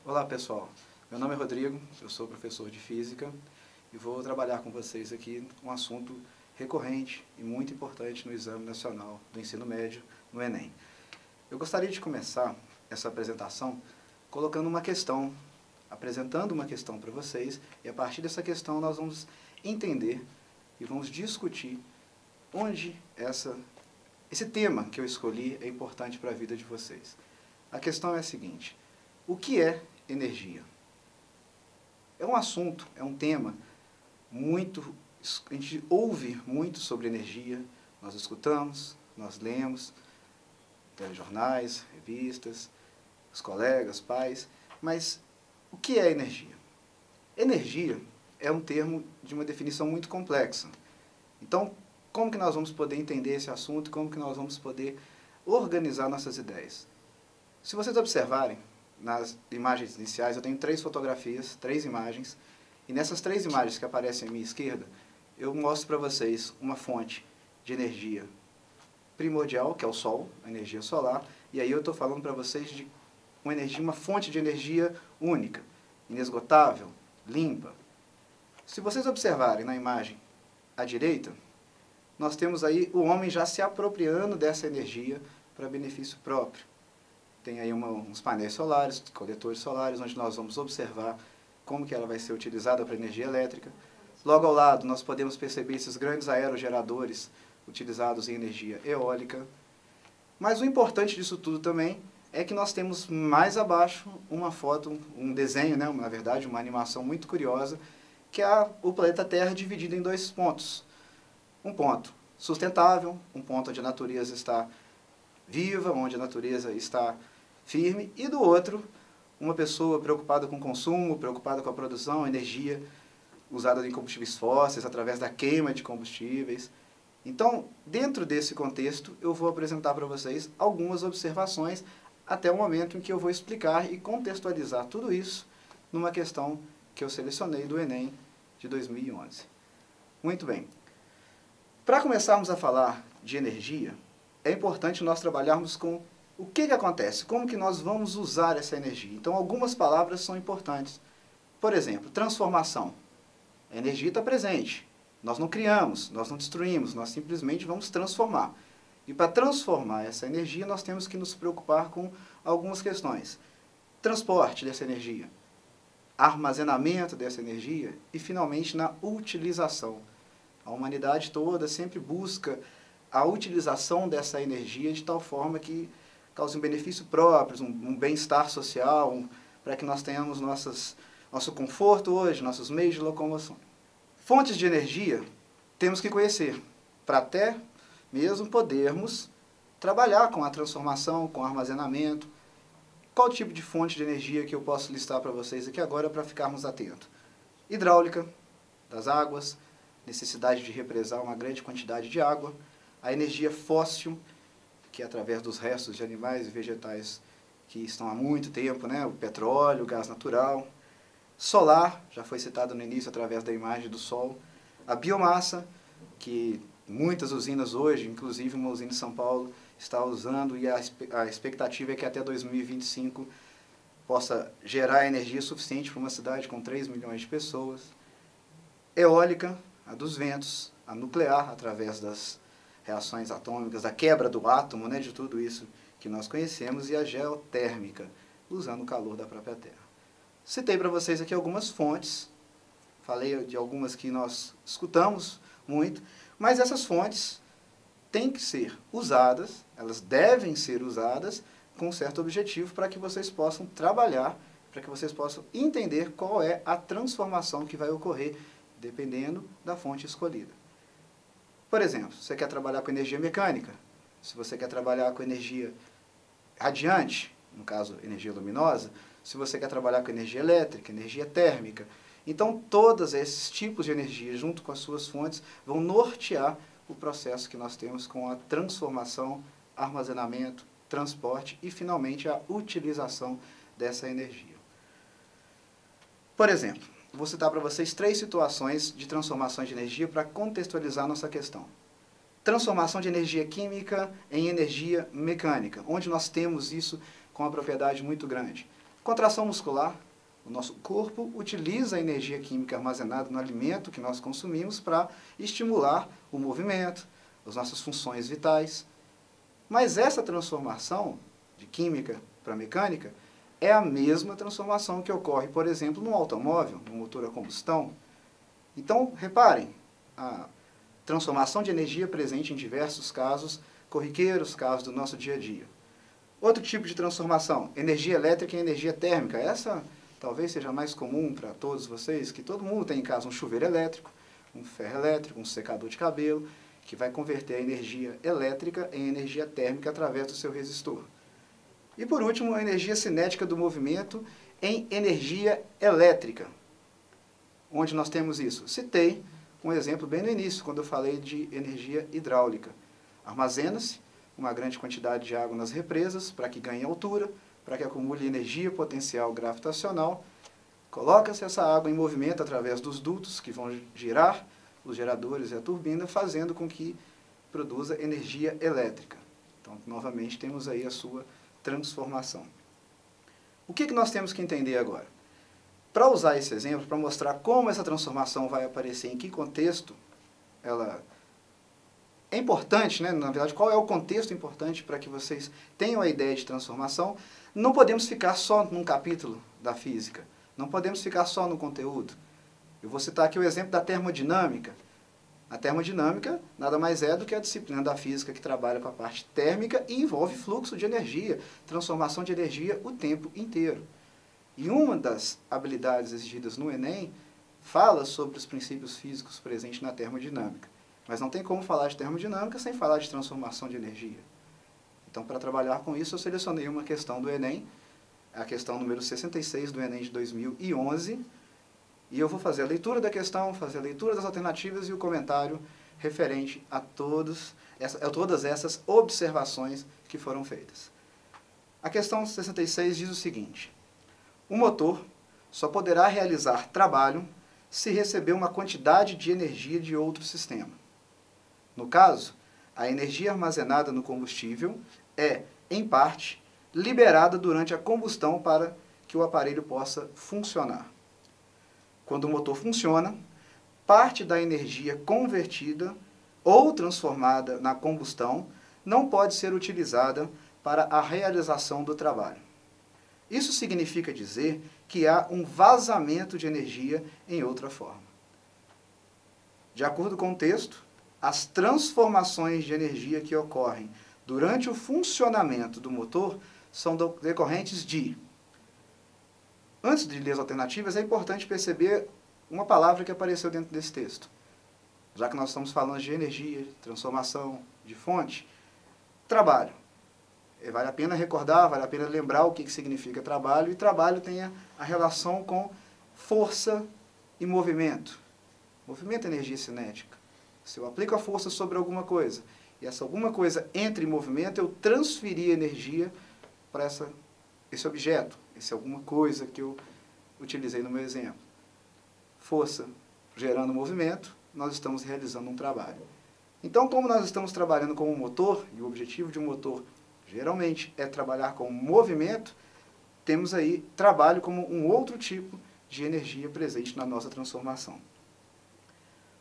Olá pessoal, meu nome é Rodrigo, eu sou professor de Física e vou trabalhar com vocês aqui um assunto recorrente e muito importante no Exame Nacional do Ensino Médio, no Enem. Eu gostaria de começar essa apresentação colocando uma questão, apresentando uma questão para vocês, e a partir dessa questão nós vamos entender e vamos discutir onde esse tema que eu escolhi é importante para a vida de vocês. A questão é a seguinte: o que é energia? É um assunto, é um tema a gente ouve muito sobre energia, nós escutamos, nós lemos, telejornais, revistas, os colegas, pais, mas o que é energia? Energia é um termo de uma definição muito complexa. Então, como que nós vamos poder entender esse assunto, como que nós vamos poder organizar nossas ideias? Se vocês observarem, nas imagens iniciais eu tenho 3 fotografias, 3 imagens, e nessas 3 imagens que aparecem à minha esquerda, eu mostro para vocês uma fonte de energia primordial, que é o Sol, a energia solar, e aí eu estou falando para vocês de uma fonte de energia única, inesgotável, limpa. Se vocês observarem na imagem à direita, nós temos aí o homem já se apropriando dessa energia para benefício próprio. Tem aí uns painéis solares, coletores solares, onde nós vamos observar como que ela vai ser utilizada para energia elétrica. Logo ao lado, nós podemos perceber esses grandes aerogeradores utilizados em energia eólica. Mas o importante disso tudo também é que nós temos mais abaixo uma foto, um desenho, né, na verdade, uma animação muito curiosa, que é o planeta Terra dividido em 2 pontos. Um ponto sustentável, um ponto onde a natureza está viva, onde a natureza está firme, e do outro, uma pessoa preocupada com o consumo, preocupada com a produção, energia usada em combustíveis fósseis, através da queima de combustíveis. Então, dentro desse contexto, eu vou apresentar para vocês algumas observações até o momento em que eu vou explicar e contextualizar tudo isso numa questão que eu selecionei do Enem de 2011. Muito bem. Para começarmos a falar de energia, é importante nós trabalharmos com o que acontece, como que nós vamos usar essa energia. Então, algumas palavras são importantes. Por exemplo, transformação. A energia está presente. Nós não criamos, nós não destruímos, nós simplesmente vamos transformar. E para transformar essa energia, nós temos que nos preocupar com algumas questões. Transporte dessa energia, armazenamento dessa energia e, finalmente, na utilização. A humanidade toda sempre busca a utilização dessa energia de tal forma que cause um benefício próprio, um bem-estar social, para que nós tenhamos nosso conforto hoje, nossos meios de locomoção. Fontes de energia temos que conhecer, para até mesmo podermos trabalhar com a transformação, com o armazenamento. Qual tipo de fonte de energia que eu posso listar para vocês aqui agora para ficarmos atentos? Hidráulica, das águas, necessidade de represar uma grande quantidade de água, a energia fóssil, que é através dos restos de animais e vegetais que estão há muito tempo, né? O petróleo, o gás natural. Solar, já foi citado no início através da imagem do Sol. A biomassa, que muitas usinas hoje, inclusive uma usina em São Paulo, está usando, e a expectativa é que até 2025 possa gerar energia suficiente para uma cidade com 3 milhões de pessoas. Eólica, a dos ventos, a nuclear, através das reações atômicas, da quebra do átomo, né, de tudo isso que nós conhecemos, e a geotérmica, usando o calor da própria Terra. Citei para vocês aqui algumas fontes, falei de algumas que nós escutamos muito, mas essas fontes têm que ser usadas, elas devem ser usadas com um certo objetivo para que vocês possam trabalhar, para que vocês possam entender qual é a transformação que vai ocorrer dependendo da fonte escolhida. Por exemplo, se você quer trabalhar com energia mecânica, se você quer trabalhar com energia radiante, no caso, energia luminosa, se você quer trabalhar com energia elétrica, energia térmica. Então, todos esses tipos de energia, junto com as suas fontes, vão nortear o processo que nós temos com a transformação, armazenamento, transporte e, finalmente, a utilização dessa energia. Por exemplo, vou citar para vocês 3 situações de transformações de energia para contextualizar nossa questão. Transformação de energia química em energia mecânica, onde nós temos isso com uma propriedade muito grande. Contração muscular. O nosso corpo utiliza a energia química armazenada no alimento que nós consumimos para estimular o movimento, as nossas funções vitais. Mas essa transformação de química para mecânica é a mesma transformação que ocorre, por exemplo, no automóvel, no motor a combustão. Então, reparem, a transformação de energia presente em diversos casos corriqueiros, casos do nosso dia a dia. Outro tipo de transformação, energia elétrica em energia térmica. Essa talvez seja mais comum para todos vocês, que todo mundo tem em casa um chuveiro elétrico, um ferro elétrico, um secador de cabelo, que vai converter a energia elétrica em energia térmica através do seu resistor. E por último, a energia cinética do movimento em energia elétrica. Onde nós temos isso? Citei um exemplo bem no início, quando eu falei de energia hidráulica. Armazena-se uma grande quantidade de água nas represas para que ganhe altura, para que acumule energia potencial gravitacional. Coloca-se essa água em movimento através dos dutos que vão girar os geradores e a turbina, fazendo com que produza energia elétrica. Então, novamente, temos aí a sua transformação. O que nós temos que entender agora? Para usar esse exemplo, para mostrar como essa transformação vai aparecer, em que contexto ela é importante, né? Na verdade, qual é o contexto importante para que vocês tenham a ideia de transformação, não podemos ficar só num capítulo da física, não podemos ficar só no conteúdo. Eu vou citar aqui o exemplo da termodinâmica. A termodinâmica nada mais é do que a disciplina da física que trabalha com a parte térmica e envolve fluxo de energia, transformação de energia o tempo inteiro. E uma das habilidades exigidas no Enem fala sobre os princípios físicos presentes na termodinâmica. Mas não tem como falar de termodinâmica sem falar de transformação de energia. Então, para trabalhar com isso, eu selecionei uma questão do Enem, a questão número 66 do Enem de 2011, e eu vou fazer a leitura da questão, fazer a leitura das alternativas e o comentário referente a todas essas observações que foram feitas. A questão 66 diz o seguinte: o motor só poderá realizar trabalho se receber uma quantidade de energia de outro sistema. No caso, a energia armazenada no combustível é, em parte, liberada durante a combustão para que o aparelho possa funcionar. Quando o motor funciona, parte da energia convertida ou transformada na combustão não pode ser utilizada para a realização do trabalho. Isso significa dizer que há um vazamento de energia em outra forma. De acordo com o texto, as transformações de energia que ocorrem durante o funcionamento do motor são decorrentes de... Antes de ler as alternativas, é importante perceber uma palavra que apareceu dentro desse texto. Já que nós estamos falando de energia, transformação, de fonte, trabalho. Vale a pena recordar, vale a pena lembrar o que significa trabalho, e trabalho tem a relação com força e movimento. Movimento é energia cinética. Se eu aplico a força sobre alguma coisa, e essa alguma coisa entra em movimento, eu transferi energia para esse objeto, esse alguma coisa que eu utilizei no meu exemplo. Força gerando movimento, nós estamos realizando um trabalho. Então, como nós estamos trabalhando com um motor, e o objetivo de um motor geralmente é trabalhar com movimento, temos aí trabalho como um outro tipo de energia presente na nossa transformação.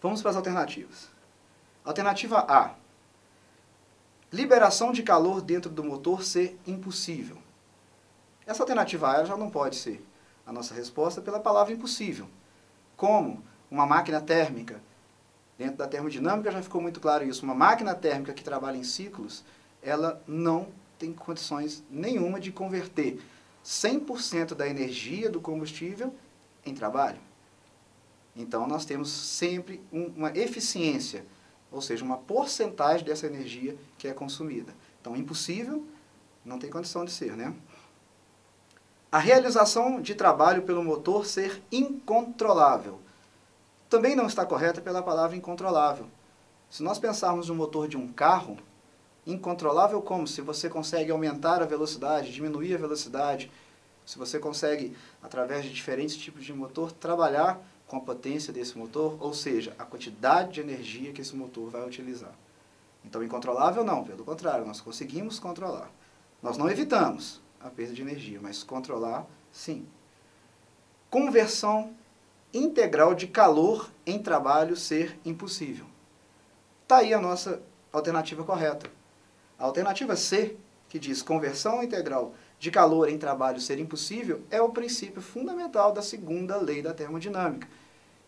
Vamos para as alternativas. Alternativa A. Liberação de calor dentro do motor ser impossível. Essa alternativa A já não pode ser a nossa resposta pela palavra impossível. Como uma máquina térmica, dentro da termodinâmica já ficou muito claro isso, uma máquina térmica que trabalha em ciclos, ela não tem condições nenhuma de converter 100% da energia do combustível em trabalho. Então, nós temos sempre uma eficiência, ou seja, uma porcentagem dessa energia que é consumida. Então, impossível, não tem condição de ser, né? A realização de trabalho pelo motor ser incontrolável. Também não está correta pela palavra incontrolável. Se nós pensarmos no motor de um carro, incontrolável como? Se você consegue aumentar a velocidade, diminuir a velocidade, se você consegue, através de diferentes tipos de motor, trabalhar com a potência desse motor, ou seja, a quantidade de energia que esse motor vai utilizar. Então, incontrolável não, pelo contrário, nós conseguimos controlar. Nós não evitamos a perda de energia, mas controlar Sim. Conversão integral de calor em trabalho ser impossível. Está aí a nossa alternativa correta. A alternativa C, que diz conversão integral de calor em trabalho ser impossível, é o princípio fundamental da segunda lei da termodinâmica,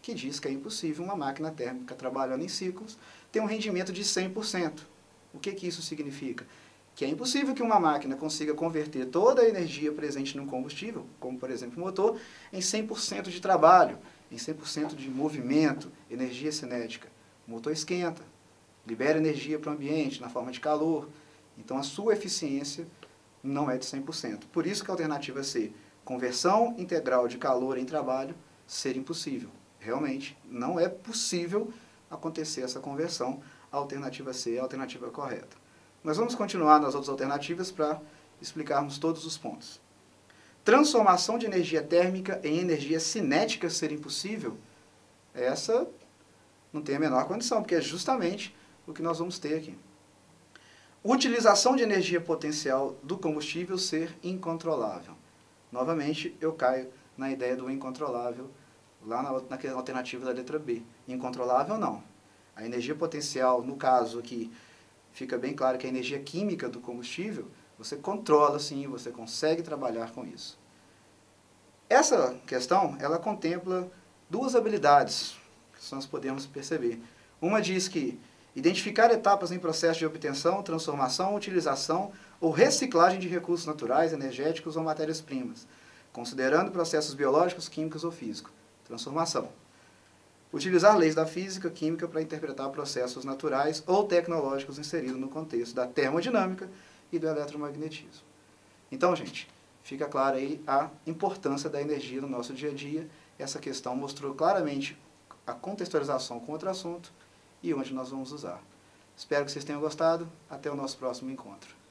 que diz que é impossível uma máquina térmica trabalhando em ciclos ter um rendimento de 100%. O que isso significa? Que é impossível que uma máquina consiga converter toda a energia presente no combustível, como por exemplo o motor, em 100% de trabalho, em 100% de movimento, energia cinética. O motor esquenta, libera energia para o ambiente na forma de calor, então a sua eficiência não é de 100%. Por isso que a alternativa C, conversão integral de calor em trabalho, ser impossível. Realmente não é possível acontecer essa conversão. A alternativa C é a alternativa correta. Nós vamos continuar nas outras alternativas para explicarmos todos os pontos. Transformação de energia térmica em energia cinética ser impossível? Essa não tem a menor condição, porque é justamente o que nós vamos ter aqui. Utilização de energia potencial do combustível ser incontrolável. Novamente, eu caio na ideia do incontrolável, lá naquela alternativa da letra B. Incontrolável, não. A energia potencial, no caso aqui, fica bem claro que a energia química do combustível, você controla sim, você consegue trabalhar com isso. Essa questão, ela contempla duas habilidades que nós podemos perceber. Uma diz que identificar etapas em processo de obtenção, transformação, utilização ou reciclagem de recursos naturais, energéticos ou matérias-primas, considerando processos biológicos, químicos ou físicos. Transformação. Utilizar leis da física, química para interpretar processos naturais ou tecnológicos inseridos no contexto da termodinâmica e do eletromagnetismo. Então, gente, fica clara aí a importância da energia no nosso dia a dia. Essa questão mostrou claramente a contextualização com outro assunto e onde nós vamos usar. Espero que vocês tenham gostado. Até o nosso próximo encontro.